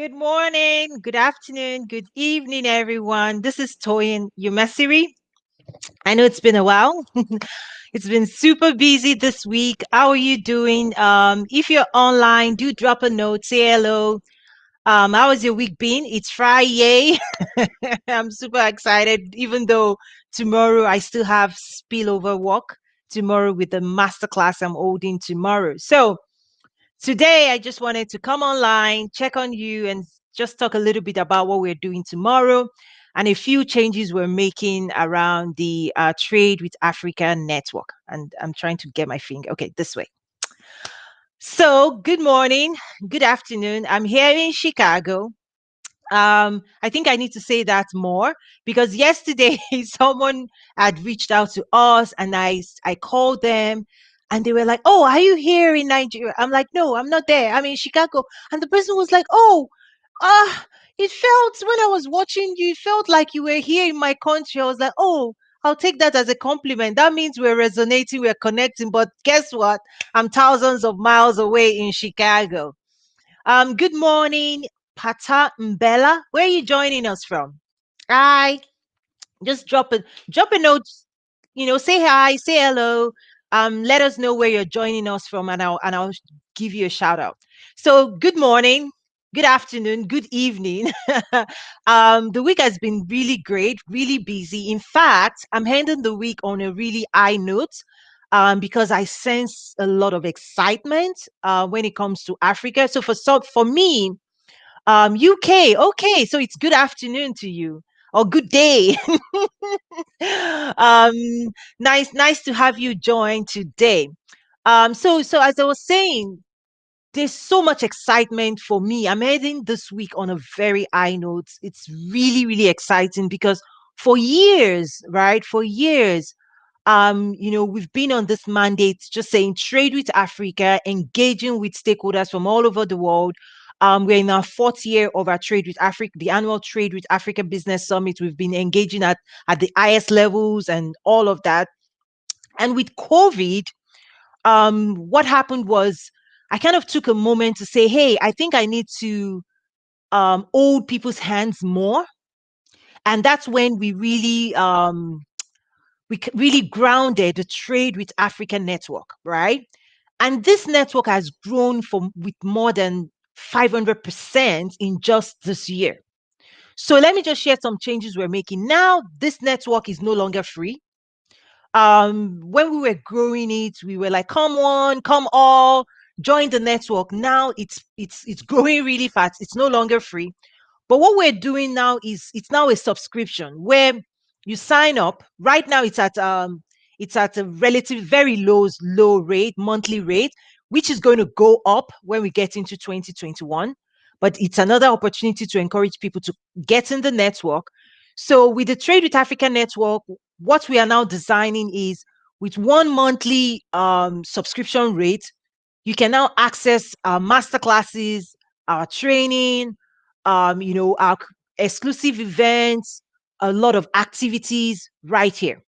Good morning, good afternoon, good evening, everyone. This is Toyin Umesiri. I know it's been a while. It's been super busy this week. How are you doing? If you're online, do drop a note, say hello. How has your week been? It's Friday. I'm super excited, even though tomorrow I still have spillover work tomorrow with the masterclass I'm holding tomorrow. So today, I just wanted to come online, check on you, and just talk a little bit about what we're doing tomorrow and a few changes we're making around the Trade with Africa network. And I'm trying to get my finger. Okay, this way. So, good morning, good afternoon. I'm here in Chicago. I think I need to say that more because yesterday someone had reached out to us and I called them and they were like, "Oh, are you here in Nigeria?" I'm like, "No, I'm not there. I'm in Chicago." And the person was like, "Oh, it felt when I was watching you, it felt like you were here in my country." I was like, "Oh, I'll take that as a compliment. That means we're resonating, we're connecting. But guess what? I'm thousands of miles away in Chicago." Good morning, Pata Mbella. Where are you joining us from? Hi. Just drop a note, say hi, say hello. Let us know where you're joining us from, and I'll give you a shout out. So good morning, good afternoon, good evening. The week has been really great, really busy. In fact, I'm ending the week on a really high note. Because I sense a lot of excitement when it comes to Africa. So for me, UK. Okay, so it's good afternoon to you or good day. um, nice to have you join today. So as I was saying, there's so much excitement for me. I'm heading this week on a very high note. It's really, really exciting because for years, right? For years, we've been on this mandate just saying trade with Africa, engaging with stakeholders from all over the world. We're in our fourth year of our Trade with Africa, the annual Trade with Africa Business Summit. We've been engaging at the highest levels and all of that. And with COVID, what happened was I kind of took a moment to say, hey, I think I need to hold people's hands more. And that's when we really grounded the Trade with Africa network, right? And this network has grown with more than 500% in just this year. So let me just share some changes we're making. Now, this network is no longer free. When we were growing it, we were like, come on, come all, join the network. Now it's growing really fast. It's no longer free. But what we're doing now is it's now a subscription where you sign up. Right now it's at a relative very low rate, monthly rate, which is going to go up when we get into 2021. But it's another opportunity to encourage people to get in the network. So with the Trade with Africa network, what we are now designing is with one monthly subscription rate, you can now access our master classes, our training, our exclusive events, a lot of activities right here.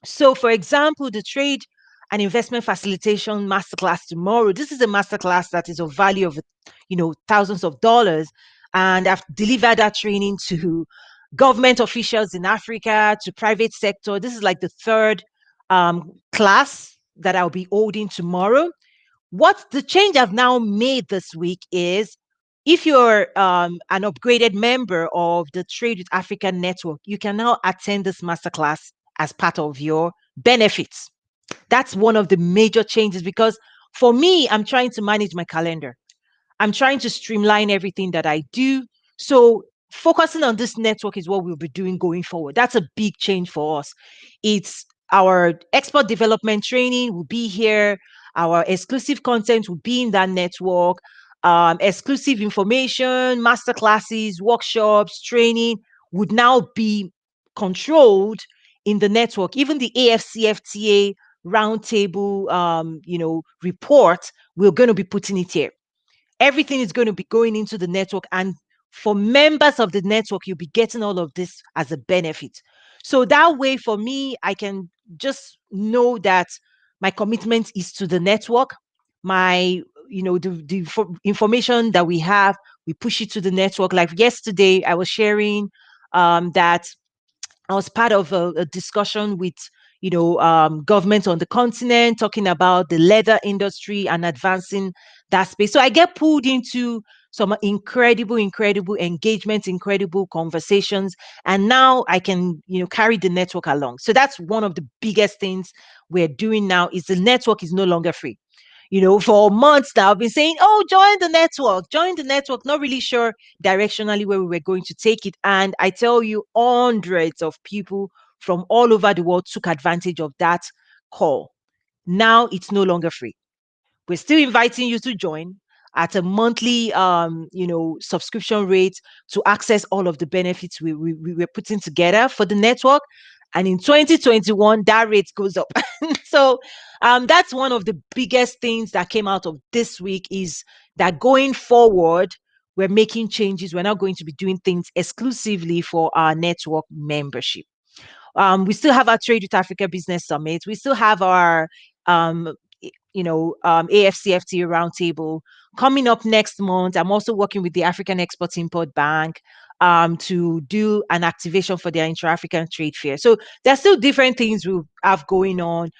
So, for example, the trade and investment facilitation masterclass tomorrow. This is a masterclass that is of value of, thousands of dollars, and I've delivered that training to government officials in Africa, to private sector. This is like the third class that I'll be holding tomorrow. What the change I've now made this week is if you're an upgraded member of the Trade with Africa network, you can now attend this masterclass as part of your benefits. That's one of the major changes because for me, I'm trying to manage my calendar. I'm trying to streamline everything that I do. So focusing on this network is what we'll be doing going forward. That's a big change for us. It's our export development training will be here. Our exclusive content will be in that network. Exclusive information, master classes, workshops, training would now be controlled in the network. Even the AFCFTA roundtable, report, we're going to be putting it here. Everything is going to be going into the network. And for members of the network, you'll be getting all of this as a benefit. So that way, for me, I can just know that my commitment is to the network. My information that we have, we push it to the network. Like yesterday, I was sharing that I was part of a discussion with, government on the continent, talking about the leather industry and advancing that space. So I get pulled into some incredible engagements, incredible conversations, and now I can, carry the network along. So that's one of the biggest things we're doing now. Is the network is no longer free. For months now, I've been saying, oh, join the network, not really sure directionally where we were going to take it. And I tell you, hundreds of people from all over the world took advantage of that call. Now it's no longer free. We're still inviting you to join at a monthly subscription rate to access all of the benefits we were putting together for the network. And in 2021, that rate goes up. So that's one of the biggest things that came out of this week, is that going forward, we're making changes. We're not going to be doing things exclusively for our network membership. We still have our Trade with Africa Business Summit. We still have our AFCFTA roundtable coming up next month. I'm also working with the African Export Import Bank to do an activation for their intra-African trade fair. So there's still different things we have going on.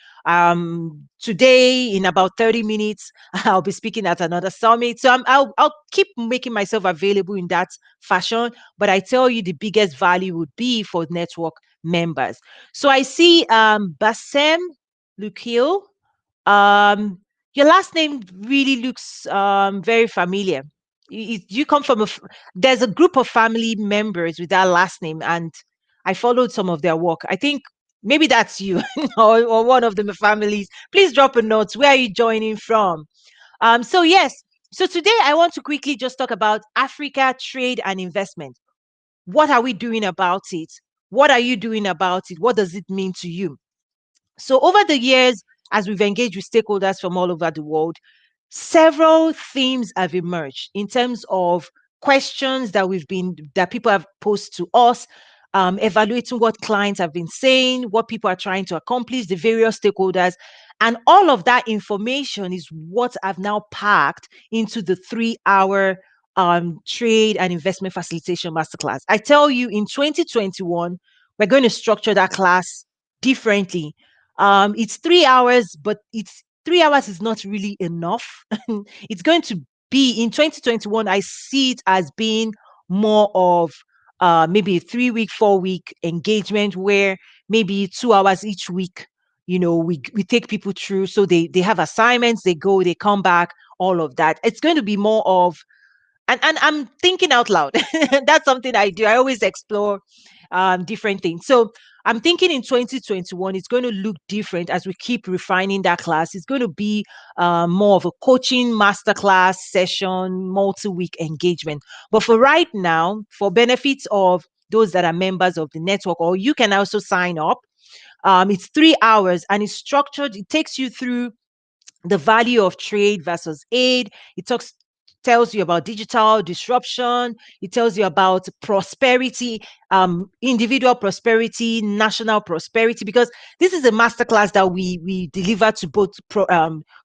Today, in about 30 minutes, I'll be speaking at another summit. So I'll keep making myself available in that fashion. But I tell you, the biggest value would be for network members. So I see Bassem Lukil. Your last name really looks very familiar. You come from there's a group of family members with that last name, and I followed some of their work. I think maybe that's you or one of the families. Please drop a note. Where are you joining from? So yes. So today I want to quickly just talk about Africa trade and investment. What are we doing about it? What are you doing about it? What does it mean to you? So over the years, as we've engaged with stakeholders from all over the world, several themes have emerged in terms of questions that people have posed to us, evaluating what clients have been saying, what people are trying to accomplish, the various stakeholders. And all of that information is what I've now packed into the 3-hour trade and investment facilitation masterclass. I tell you, in 2021, we're going to structure that class differently. It's 3 hours, but it's 3 hours is not really enough. It's going to be in 2021. I see it as being more of maybe a 3-week, 4-week engagement where maybe 2 hours each week. We take people through, so they have assignments, they go, they come back, all of that. It's going to be more of, and I'm thinking out loud. That's something I do. I always explore different things. So I'm thinking in 2021, it's going to look different as we keep refining that class. It's going to be more of a coaching masterclass session, multi-week engagement. But for right now, for benefits of those that are members of the network, or you can also sign up. It's 3 hours and it's structured. It takes you through the value of trade versus aid. It tells you about digital disruption. It tells you about prosperity, individual prosperity, national prosperity, because this is a masterclass that we deliver to both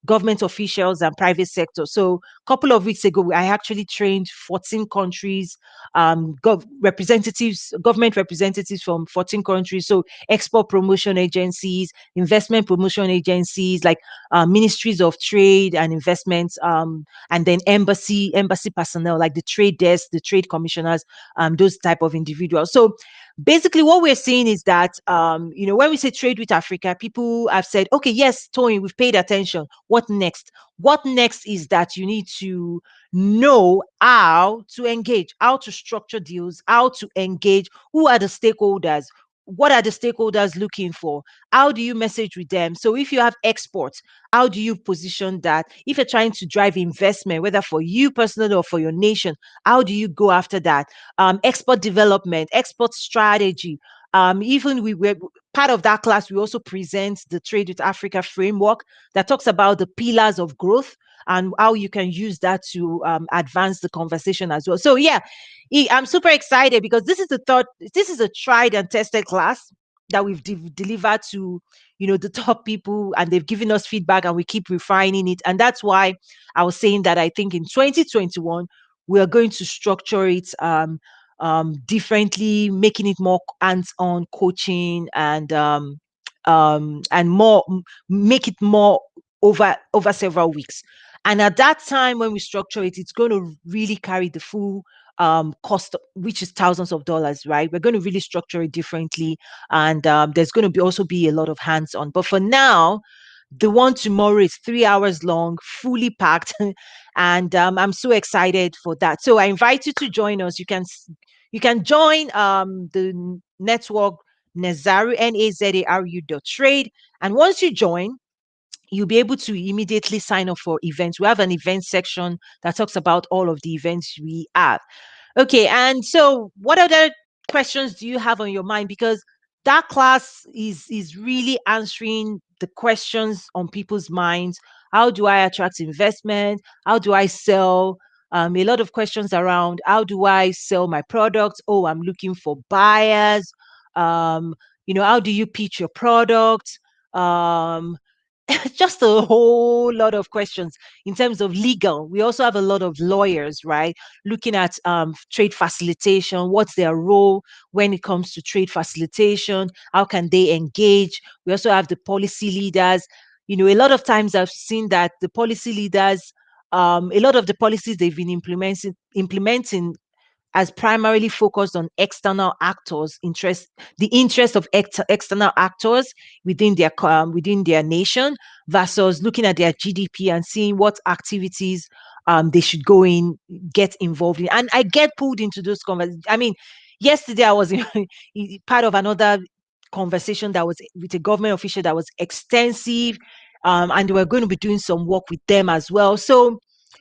government officials and private sector. So a couple of weeks ago, I actually trained 14 countries, government representatives from 14 countries. So export promotion agencies, investment promotion agencies, like ministries of trade and investments, and then embassy personnel, like the trade desk, the trade commissioners, those type of individuals. So basically what we're saying is that when we say trade with Africa, people have said, okay, yes, Toyin, we've paid attention. What next? What next is that you need to know how to engage, how to structure deals, how to engage, who are the stakeholders, what are the stakeholders looking for, how do you message with them? So if you have exports, how do you position that? If you're trying to drive investment, whether for you personally or for your nation, how do you go after that? Export development, export strategy. Even we were part of that class, we also present the Trade with Africa framework that talks about the pillars of growth and how you can use that to advance the conversation as well. So yeah, I'm super excited because this is a tried and tested class that we've delivered to the top people, and they've given us feedback, and we keep refining it. And that's why I was saying that I think in 2021 we are going to structure it differently, making it more hands-on coaching, and more make it more over several weeks. And at that time, when we structure it, it's going to really carry the full cost, which is thousands of dollars, right? We're going to really structure it differently, and there's going to be also be a lot of hands-on. But for now, the one tomorrow is 3 hours long, fully packed, and I'm so excited for that. So I invite you to join us. You can join the network Nazaru, Nazaru.trade, and once you join, you'll be able to immediately sign up for events. We have an event section that talks about all of the events we have. Okay, and so what other questions do you have on your mind? Because that class is really answering the questions on people's minds. How do I attract investment? How do I sell? A lot of questions around how do I sell my products? Oh, I'm looking for buyers. How do you pitch your product? Um, just a whole lot of questions in terms of legal. We also have a lot of lawyers, right? Looking at trade facilitation, what's their role when it comes to trade facilitation? How can they engage? We also have the policy leaders. A lot of times I've seen that the policy leaders, a lot of the policies they've been implementing as primarily focused on external actors the interest of external actors within their nation, versus looking at their GDP and seeing what activities they should go in, get involved in. And I get pulled into those conversations. I mean, yesterday I was part of another conversation that was with a government official that was extensive, and we're going to be doing some work with them as well. So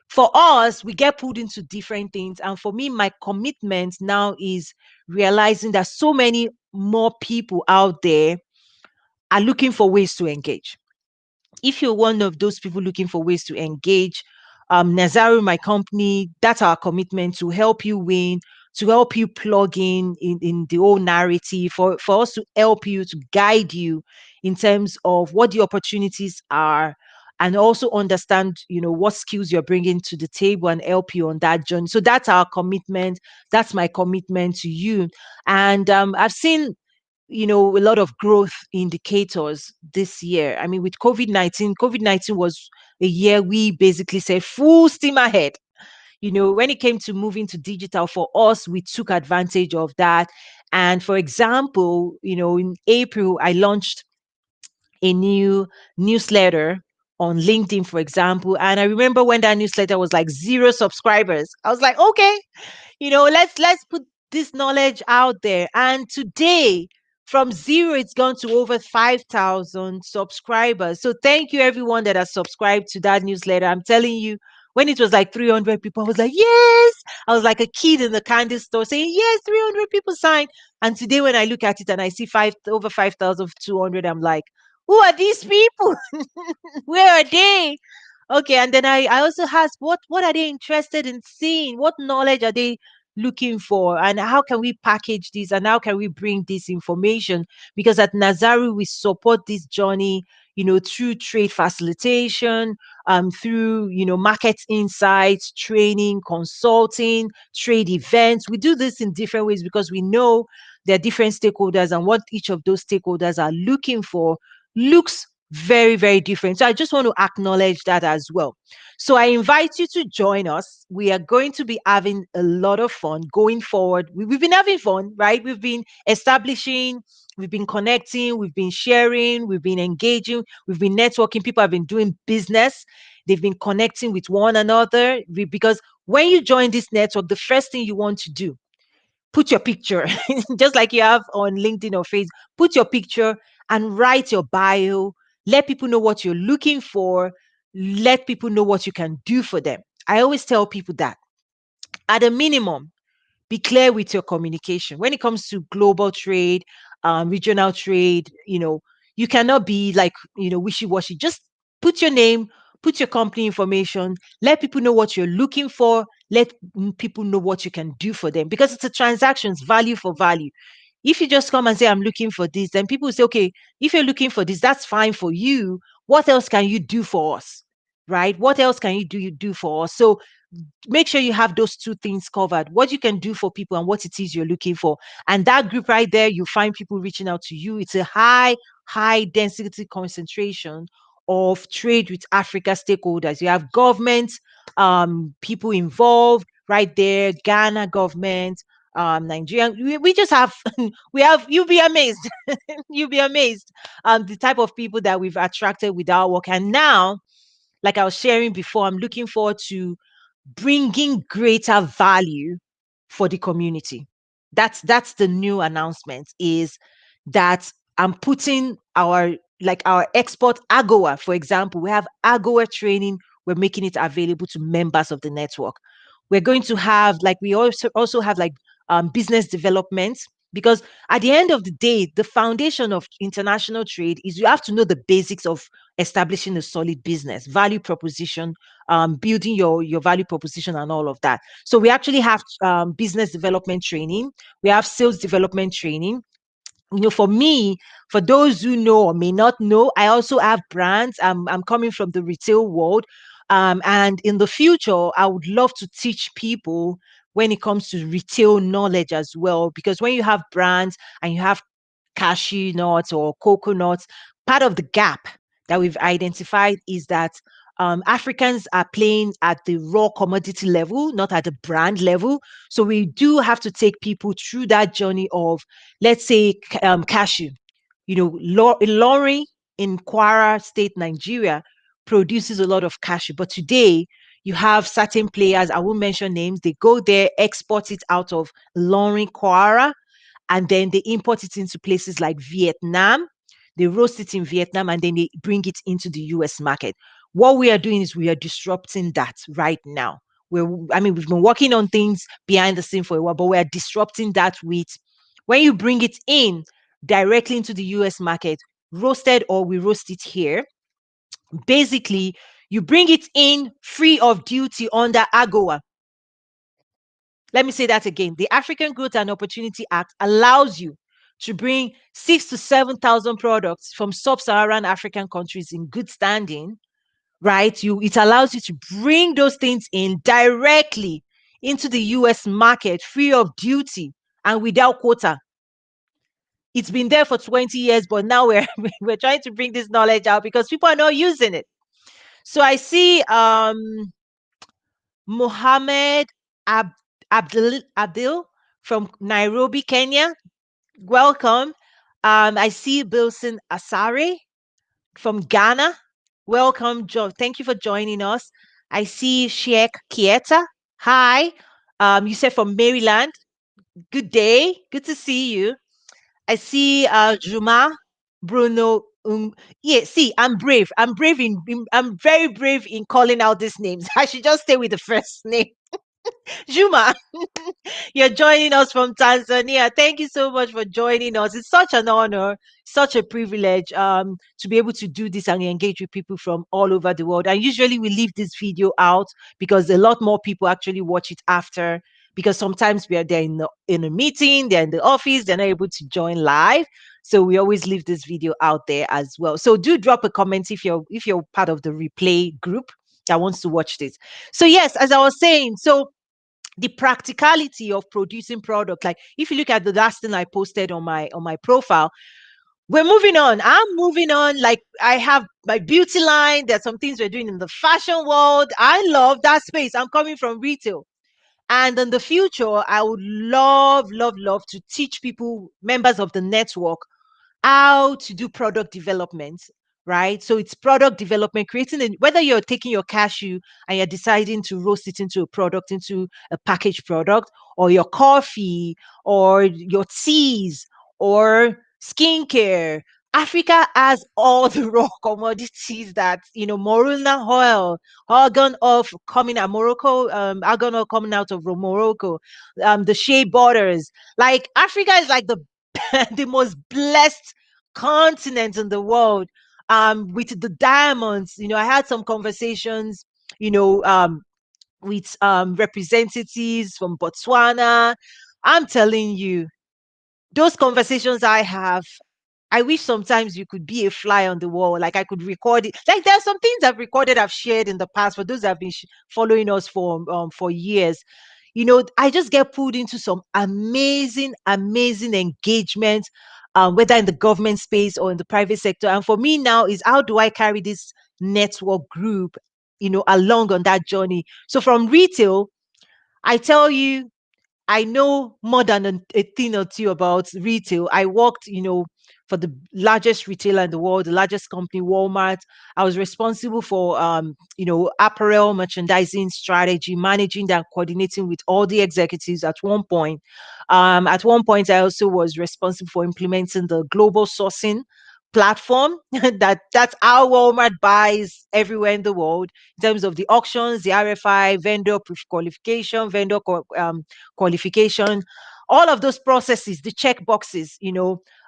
for us, we get pulled into different things. And for me, my commitment now is realizing that so many more people out there are looking for ways to engage. If you're one of those people looking for ways to engage, Nazaru, my company, that's our commitment to help you win, to help you plug in the whole narrative, for us to help you, to guide you in terms of what the opportunities are, and also understand, what skills you're bringing to the table, and help you on that journey. So that's our commitment. That's my commitment to you. And I've seen a lot of growth indicators this year. I mean, with COVID-19 was a year we basically said full steam ahead. When it came to moving to digital, for us, we took advantage of that. And for example, in April, I launched a new newsletter on LinkedIn, for example. And I remember when that newsletter was like 0 subscribers, I was like, okay, let's put this knowledge out there. And today, from 0, it's gone to over 5,000 subscribers. So thank you everyone that has subscribed to that newsletter. I'm telling you, when it was like 300 people, I was like, yes. I was like a kid in the candy store saying, yes, 300 people signed. And today when I look at it and I see over 5,200, I'm like, who are these people? Where are they? Okay, and then I also asked, what are they interested in seeing? What knowledge are they looking for? And how can we package this, and how can we bring this information? Because at Nazaru, we support this journey, through trade facilitation, through, market insights, training, consulting, trade events. We do this in different ways because we know there are different stakeholders, and what each of those stakeholders are looking for looks very, very different. So I just want to acknowledge that as well. So I invite you to join us. We are going to be having a lot of fun going forward. We've been having fun, right? We've been establishing, we've been connecting, we've been sharing, we've been engaging, we've been networking. People have been doing business. They've been connecting with one another, because when you join this network, the first thing you want to do, put your picture, just like you have on LinkedIn or Facebook, put your picture and write your bio. Let people know what you're looking for. Let people know what you can do for them. I always tell people that at a minimum, be clear with your communication. When it comes to global trade, regional trade, you cannot be like, wishy-washy. Just put your name, put your company information, let people know what you're looking for, let people know what you can do for them, because it's a transaction, it's value for value. If you just come and say, I'm looking for this, then people will say, okay, if you're looking for this, that's fine for you. What else can you do for us? Right? What else can you do for us? So make sure you have those two things covered, what you can do for people and what it is you're looking for. And that group right there, you find people reaching out to you. It's a high density concentration of trade with Africa stakeholders. You have government, people involved right there, Ghana government, Nigerian. We just have we have, you'll be amazed. You'll be amazed the type of people that we've attracted with our work. And now, like I was sharing before, I'm looking forward to bringing greater value for the community. That's the new announcement, is that I'm putting our export AGOA, for example. We have AGOA training. We're making it available to members of the network. We're going to have, like, we also have like business development, because at the end of the day, the foundation of international trade is you have to know the basics of establishing a solid business value proposition, building your value proposition and all of that. So we actually have business development training. We have sales development training. For me, for those who know or may not know, I also have brands. I'm coming from the retail world. And in the future, I would love to teach people when it comes to retail knowledge as well. Because when you have brands and you have cashew nuts or coconuts, part of the gap that we've identified is that Africans are playing at the raw commodity level, not at the brand level. So we do have to take people through that journey of, let's say, cashew. Lorry in Kwara State, Nigeria, produces a lot of cashew. But today, you have certain players, I won't mention names, they go there, export it out of Lorry, Kwara, and then they import it into places like Vietnam. They roast it in Vietnam and then they bring it into the US market. What we are doing is we are disrupting that right now. We've been working on things behind the scene for a while, but we are disrupting that with, when you bring it in directly into the US market, roasted or we roast it here. Basically, you bring it in free of duty under AGOA. Let me say that again. The African Growth and Opportunity Act allows you to bring 6 to 7 thousand products from sub-Saharan African countries in good standing, right? It allows you to bring those things in directly into the US market free of duty and without quota. It's been there for 20 years, but now we're trying to bring this knowledge out because people are not using it. So I see Mohammed Ab- Abdul from Nairobi, Kenya. Welcome. I see Bilson Asare from Ghana. Welcome, Joe. Thank you for joining us. I see Sheikh Kieta. Hi. You said from Maryland. Good day. Good to see you. I see Juma, Bruno. Yeah, see, I'm brave. I'm very brave in calling out these names. I should just stay with the first name. Juma, you're joining us from Tanzania. Thank you so much for joining us. It's such an honor, such a privilege to be able to do this and engage with people from all over the world. And usually we leave this video out because a lot more people actually watch it after. Because sometimes we are there in a meeting, they're in the office, they're not able to join live. So we always leave this video out there as well. So do drop a comment if you're part of the replay group that wants to watch this. So yes, as I was saying, so the practicality of producing product, like if you look at the last thing I posted on my profile, we're moving on. I'm moving on. Like, I have my beauty line, there's some things we're doing in the fashion world. I love that space. I'm coming from retail, and in the future I would love to teach people, members of the network, how to do product development, right? So it's product development, whether you're taking your cashew and you're deciding to roast it into a product, into a packaged product, or your coffee, or your teas, or skincare. Africa has all the raw commodities that, Moruna oil, argan oil coming out of Morocco, the shea butters. Like, Africa is like the the most blessed continent in the world, with the diamonds. I had some conversations, you know um with representatives from Botswana. I'm telling you, Those conversations I have, I wish sometimes you could be a fly on the wall. Like I could record it. Like there are some things I've recorded, I've shared in the past for those that have been following us for years. I just get pulled into some amazing, amazing engagement, whether in the government space or in the private sector. And for me now is how do I carry this network group, along on that journey? So from retail, I tell you, I know more than a thing or two about retail. I worked, for the largest retailer in the world, the largest company, Walmart. I was responsible for, apparel merchandising strategy, managing that, coordinating with all the executives at one point. At one point, I also was responsible for implementing the global sourcing platform. That's how Walmart buys everywhere in the world in terms of the auctions, the RFI, vendor qualification, qualification, all of those processes, the check boxes,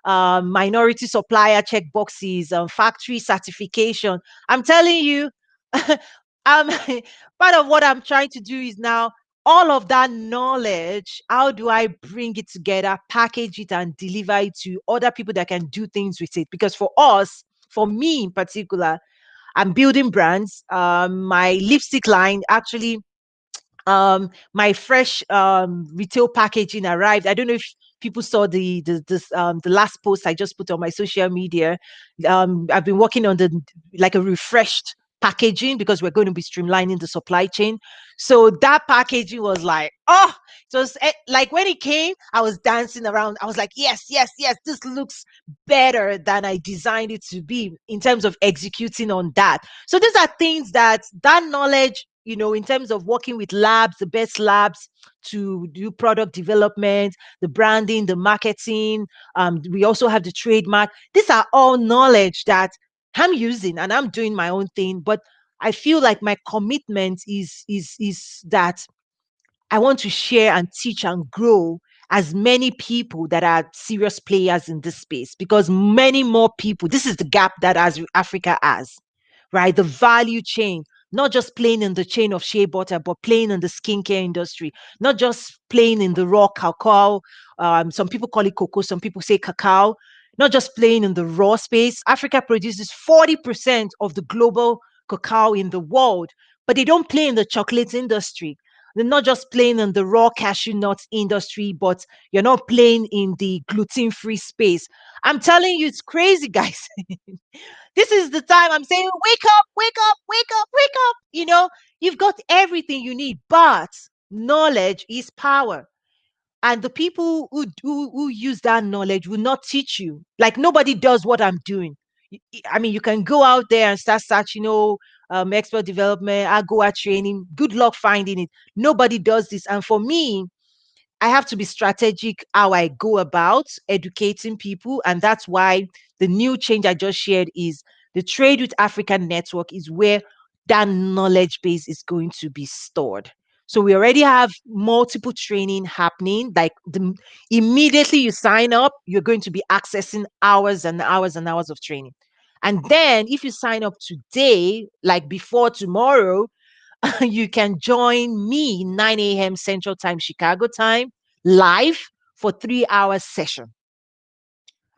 minority supplier check boxes, factory certification. I'm telling you, part of what I'm trying to do is now all of that knowledge. How do I bring it together, package it, and deliver it to other people that can do things with it? Because for us, for me in particular, I'm building brands. My lipstick line actually, my fresh retail packaging arrived. I don't know if people saw the last post I just put on my social media. I've been working on the like a refreshed packaging because we're going to be streamlining the supply chain. So that packaging was like, oh, it was like when it came, I was dancing around. I was like, yes, yes, yes, this looks better than I designed it to be in terms of executing on that. So these are things that knowledge, in terms of working with labs, the best labs to do product development, the branding, the marketing. We also have the trademark. These are all knowledge that I'm using and I'm doing my own thing. But I feel like my commitment is that I want to share and teach and grow as many people that are serious players in this space because many more people, this is the gap that as Africa has, right? The value chain, not just playing in the chain of shea butter, but playing in the skincare industry, not just playing in the raw cacao. Some people call it cocoa, some people say cacao, not just playing in the raw space. Africa produces 40% of the global cacao in the world, but they don't play in the chocolate industry. They're not just playing in the raw cashew nut industry, but you're not playing in the gluten free space. I'm telling you, it's crazy, guys. This is the time I'm saying, wake up, wake up, wake up, wake up. You've got everything you need, but knowledge is power. And the people who use that knowledge will not teach you. Like nobody does what I'm doing. I mean, you can go out there and start searching, expert development, I go out training. Good luck finding it. Nobody does this. And for me, I have to be strategic how I go about educating people. And that's why the new change I just shared is the Trade with Africa network is where that knowledge base is going to be stored. So we already have multiple training happening. Like immediately you sign up, you're going to be accessing hours and hours and hours of training. And then if you sign up today, like before tomorrow, you can join me 9 a.m. Central Time, Chicago time, live for 3 hours session.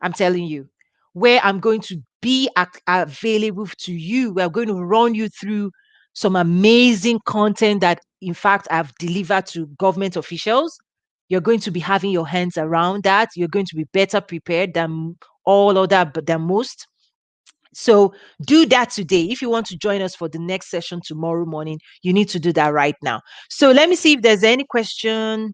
I'm telling you, where I'm going to be available to you. We're going to run you through some amazing content that, in fact, I've delivered to government officials. You're going to be having your hands around that. You're going to be better prepared than all other, than most. So do that today. If you want to join us for the next session tomorrow morning, you need to do that right now. So let me see if there's any question.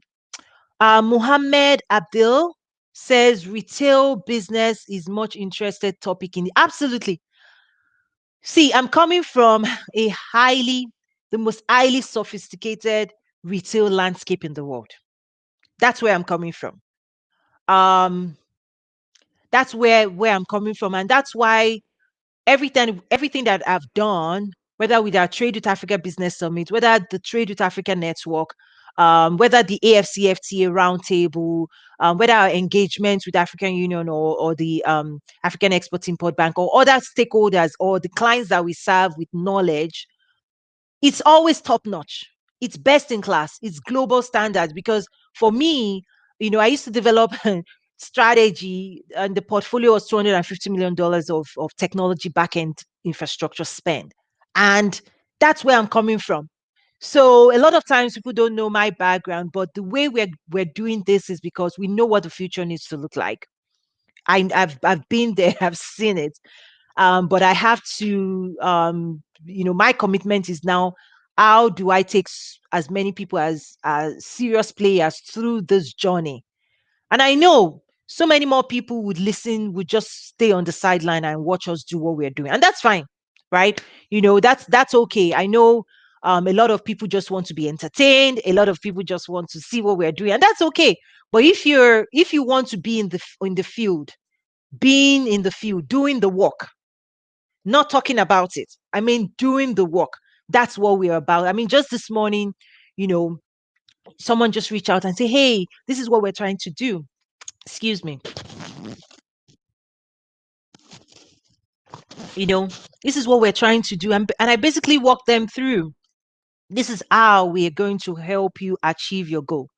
Muhammad Abdul says retail business is much interested topic in absolutely. See, I'm coming from the most highly sophisticated retail landscape in the world. That's where I'm coming from. Um, that's where I'm coming from, and that's why everything that I've done, whether with our Trade with Africa Business Summit, whether the Trade with Africa Network, whether the AFCFTA roundtable, whether our engagement with African Union or the African Export Import Bank or other stakeholders or the clients that we serve with knowledge, it's always top notch. It's best in class. It's global standards because for me, I used to develop strategy, and the portfolio was $250 million of technology backend infrastructure spend. And that's where I'm coming from. So a lot of times people don't know my background, but the way we're doing this is because we know what the future needs to look like. I've been there, I've seen it. But I have to, my commitment is now, how do I take as many people as serious players through this journey? And I know so many more people would listen, would just stay on the sideline and watch us do what we're doing. And that's fine, right? That's okay. I know a lot of people just want to be entertained. A lot of people just want to see what we're doing, and that's okay. But if you want to be in the field, being in the field, doing the work, not talking about it. I mean, doing the work. That's what we're about. I mean, just this morning, you know, someone just reached out and say, "Hey, this is what we're trying to do." Excuse me. You know, this is what we're trying to do, and I basically walk them through. This is how we are going to help you achieve your goal.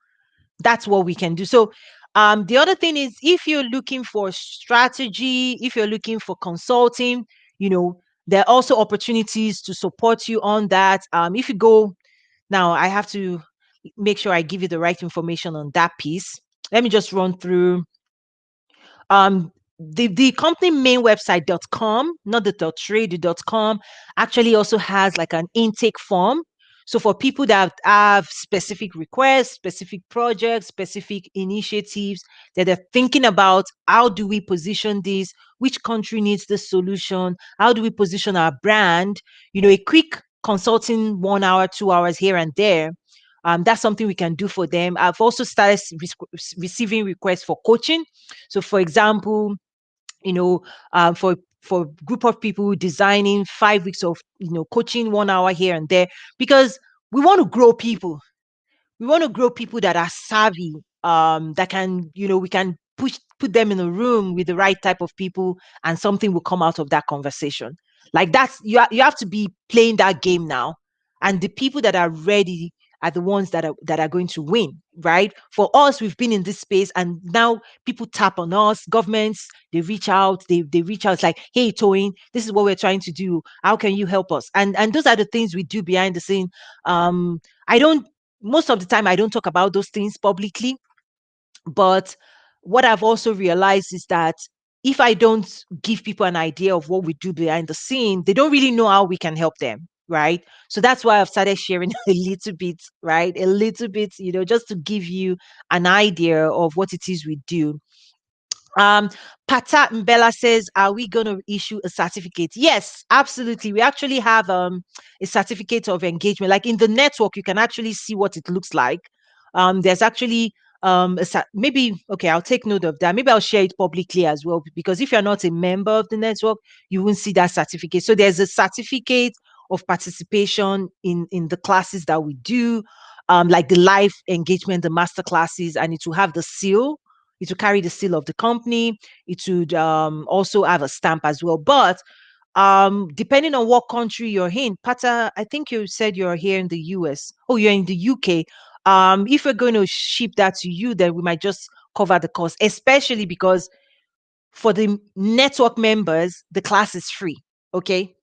That's what we can do. So, the other thing is, if you're looking for strategy, if you're looking for consulting, you know, there are also opportunities to support you on that. If you go now, I have to make sure I give you the right information on that piece. Let me just run through the company main website.com, not the .trade.com, actually also has like an intake form. So for people that have specific requests, specific projects, specific initiatives that they're thinking about, how do we position this? Which country needs the solution? How do we position our brand? A quick consulting 1 hour, 2 hours here and there. That's something we can do for them. I've also started receiving requests for coaching. So, for example, you know, for a group of people designing 5 weeks of coaching 1 hour here and there, because we want to grow people. We want to grow people that are savvy, that can, we can put them in a room with the right type of people, and something will come out of that conversation. Like that's you have to be playing that game now, and the people that are ready are the ones that are going to win, right? For us, we've been in this space, and now people tap on us. Governments, they reach out. It's like, hey, Toyin, this is what we're trying to do. How can you help us? And those are the things we do behind the scene. I don't Most of the time I don't talk about those things publicly, but what I've also realized is that if I don't give people an idea of what we do behind the scene, they don't really know how we can help them, right? So that's why I've started sharing a little bit, right? A little bit, just to give you an idea of what it is we do. um, Pata Mbella says, "Are we going to issue a certificate?" Yes, absolutely. We actually have a certificate of engagement. Like in the network, you can actually see what it looks like. There's actually maybe okay. I'll take note of that. Maybe I'll share it publicly as well, because if you're not a member of the network, you won't see that certificate. So there's a certificate of participation in the classes that we do, like the live engagement, the master classes, and it will have the seal. It will carry the seal of the company. It would also have a stamp as well. But depending on what country you're in, Pata, I think you said you're here in the US. Oh, you're in the UK. If we're going to ship that to you, then we might just cover the cost, especially because for the network members, the class is free. Okay.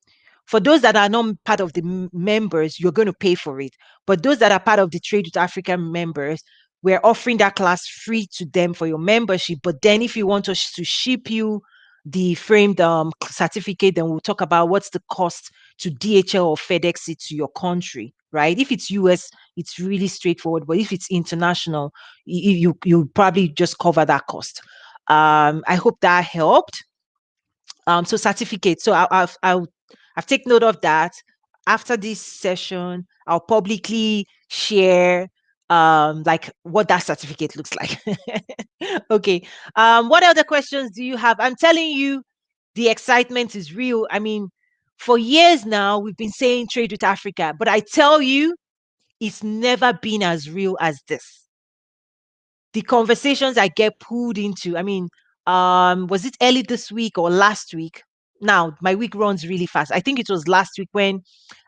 For those that are not part of the members, you're going to pay for it. But those that are part of the Trade with Africa members, we're offering that class free to them for your membership. But then if you want us to ship you the framed certificate, then we'll talk about what's the cost to DHL or FedEx it to your country, right? If it's US, it's really straightforward. But if it's international, you probably just cover that cost. I hope that helped. So certificate. So I've taken note of that. After this session, I'll publicly share like what that certificate looks like. Okay. What other questions do you have? I'm telling you, the excitement is real. I mean, for years now, we've been saying trade with Africa, but I tell you, it's never been as real as this. The conversations I get pulled into. I mean, was it early this week or last week? Now my week runs really fast. I think it was last week when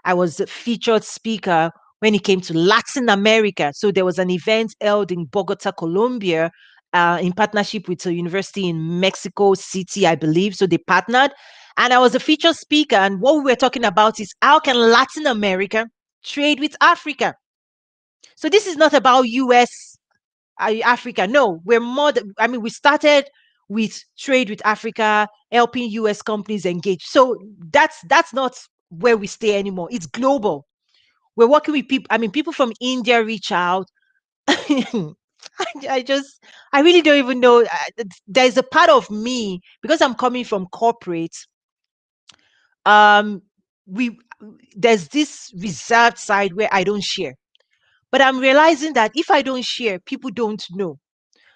I was a featured speaker when it came to Latin America. So there was an event held in Bogota, Colombia, in partnership with a university in Mexico City, I believe. So they partnered, and I was a featured speaker. And what we were talking about is how can Latin America trade with Africa? So this is not about US, Africa. No, we're more. I mean, we started with trade with Africa, helping US companies engage. So that's not where we stay anymore. It's global. We're working with people. I mean, people from India reach out. I just, I really don't even know. There's a part of me because I'm coming from corporate. Um, we there's this reserved side where I don't share, but I'm realizing that if I don't share, people don't know.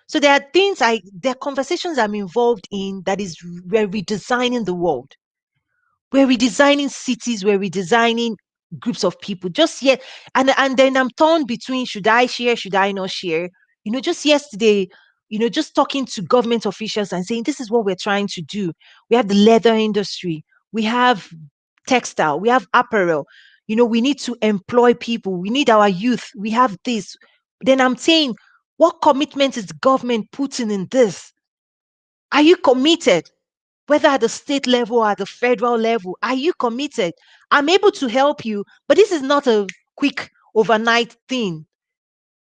So there are conversations I'm involved in that is we're redesigning the world. We're redesigning cities, we're redesigning groups of people. Just yet, and then I'm torn between should I share, should I not share? Just yesterday, just talking to government officials and saying this is what we're trying to do. We have the leather industry, we have textile, we have apparel. We need to employ people, we need our youth, we have this. Then I'm saying, what commitment is the government putting in this? Are you committed? Whether at the state level or at the federal level, are you committed? I'm able to help you, but this is not a quick overnight thing,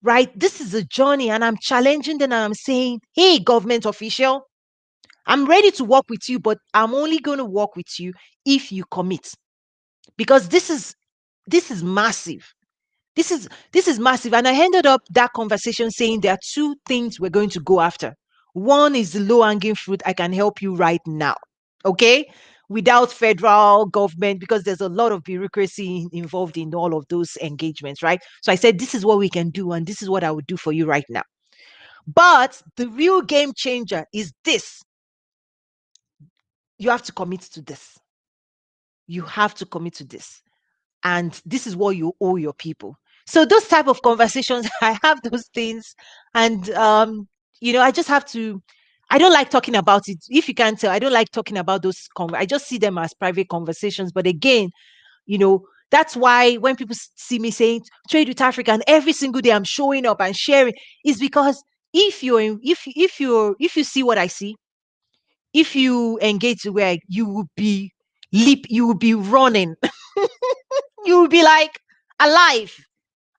right? This is a journey, and I'm challenging them and I'm saying, hey, government official, I'm ready to work with you, but I'm only going to work with you if you commit, because this is massive. This is massive. And I ended up that conversation saying there are two things we're going to go after. One is the low hanging fruit. I can help you right now. Okay. Without federal government, because there's a lot of bureaucracy involved in all of those engagements, right? So I said, this is what we can do, and this is what I would do for you right now. But the real game changer is this: you have to commit to this. You have to commit to this. And this is what you owe your people. So those type of conversations, I have those things, and I just have to. I don't like talking about it. If you can't tell, I don't like talking about those. I just see them as private conversations. But again, that's why when people see me saying trade with Africa, and every single day I'm showing up and sharing, is because if you see what I see, if you engage the way you will be you will be running. You will be like alive.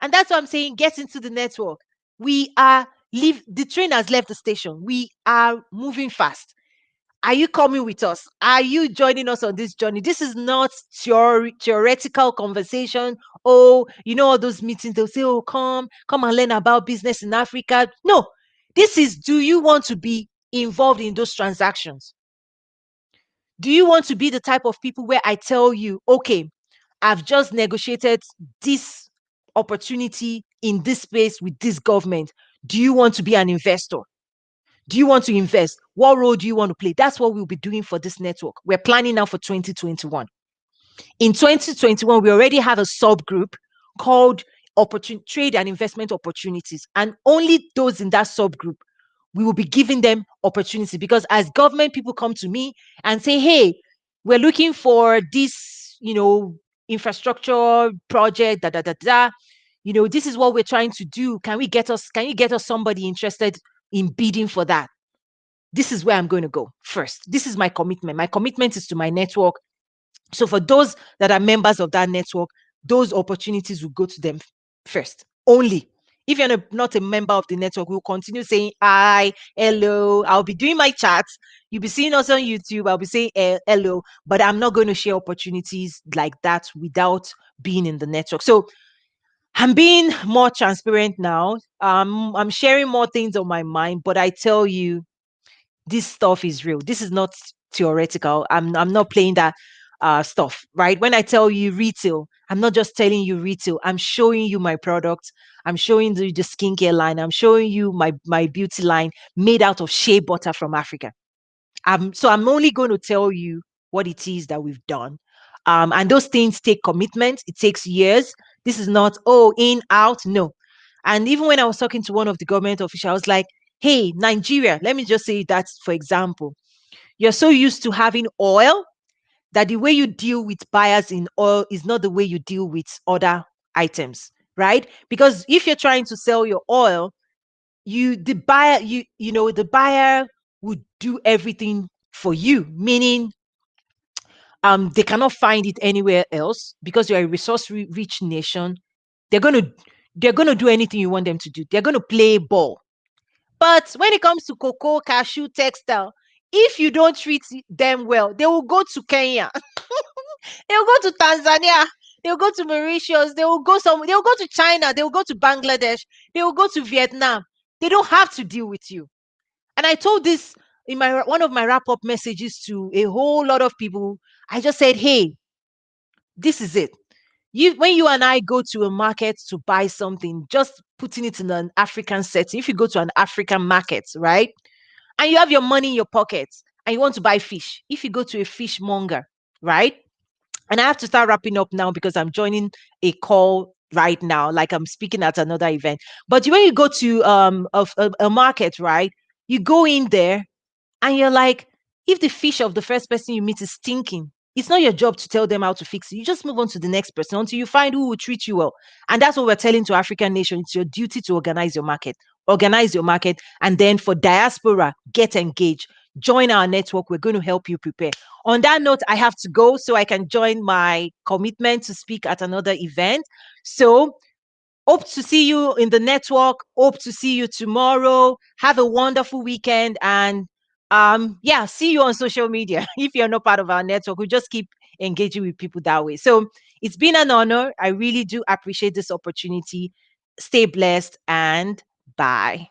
And that's what I'm saying. Get into the network. We are leave the train has left the station. We are moving fast. Are you coming with us? Are you joining us on this journey? This is not theoretical conversation. Oh, all those meetings, they'll say, oh, come and learn about business in Africa. No, this is, do you want to be involved in those transactions? Do you want to be the type of people where I tell you, okay, I've just negotiated this opportunity in this space with this government. Do you want to be an investor? Do you want to invest? What role do you want to play? That's what we'll be doing for this network. We're planning now for 2021. In 2021, we already have a subgroup called Trade and Investment Opportunities. And only those in that subgroup, we will be giving them opportunity, because as government people come to me and say, hey, we're looking for this, infrastructure project, da da da da. This is what we're trying to do. Can you get us somebody interested in bidding for that? This is where I'm going to go first. This is my commitment. My commitment is to my network. So for those that are members of that network, those opportunities will go to them first. Only. If you're not a member of the network, we'll continue saying hi, hello. I'll be doing my chats. You'll be seeing us on YouTube. I'll be saying hello, but I'm not going to share opportunities like that without being in the network. So I'm being more transparent now. I'm sharing more things on my mind, but I tell you, this stuff is real. This is not theoretical. I'm not playing that stuff, right? When I tell you retail, I'm not just telling you retail. I'm showing you my product. I'm showing you the skincare line. I'm showing you my beauty line made out of shea butter from Africa. So I'm only going to tell you what it is that we've done. And those things take commitment. It takes years. This is not, oh, in, out. No. And even when I was talking to one of the government officials, I was like, hey, Nigeria, let me just say that, for example, you're so used to having oil that the way you deal with buyers in oil is not the way you deal with other items, right? Because if you're trying to sell your oil, the buyer, the buyer would do everything for you, meaning they cannot find it anywhere else because you're a rich nation. They're gonna they're gonna do anything you want them to do. They're gonna play ball. But when it comes to cocoa, cashew, textile, if you don't treat them well, they will go to Kenya. They'll go to Tanzania. They'll go to Mauritius. They'll go to China. They'll go to Bangladesh. They will go to Vietnam. They don't have to deal with you. And I told this in my one of my wrap up messages to a whole lot of people. I just said, hey, this is it. When you and I go to a market to buy something, just putting it in an African setting. If you go to an African market, right, and you have your money in your pocket and you want to buy fish, if you go to a fishmonger, right, and I have to start wrapping up now because I'm joining a call right now, like I'm speaking at another event. But when you go to a market, right, you go in there and you're like, if the fish of the first person you meet is stinking, it's not your job to tell them how to fix it. You just move on to the next person until you find who will treat you well. And that's what we're telling to African nations. It's your duty to organize your market. Organize your market. And then for diaspora, get engaged. Join our network. We're going to help you prepare. On that note, I have to go so I can join my commitment to speak at another event. So hope to see you in the network. Hope to see you tomorrow. Have a wonderful weekend. And yeah, see you on social media. If you're not part of our network, we just keep engaging with people that way. So it's been an honor. I really do appreciate this opportunity. Stay blessed and bye.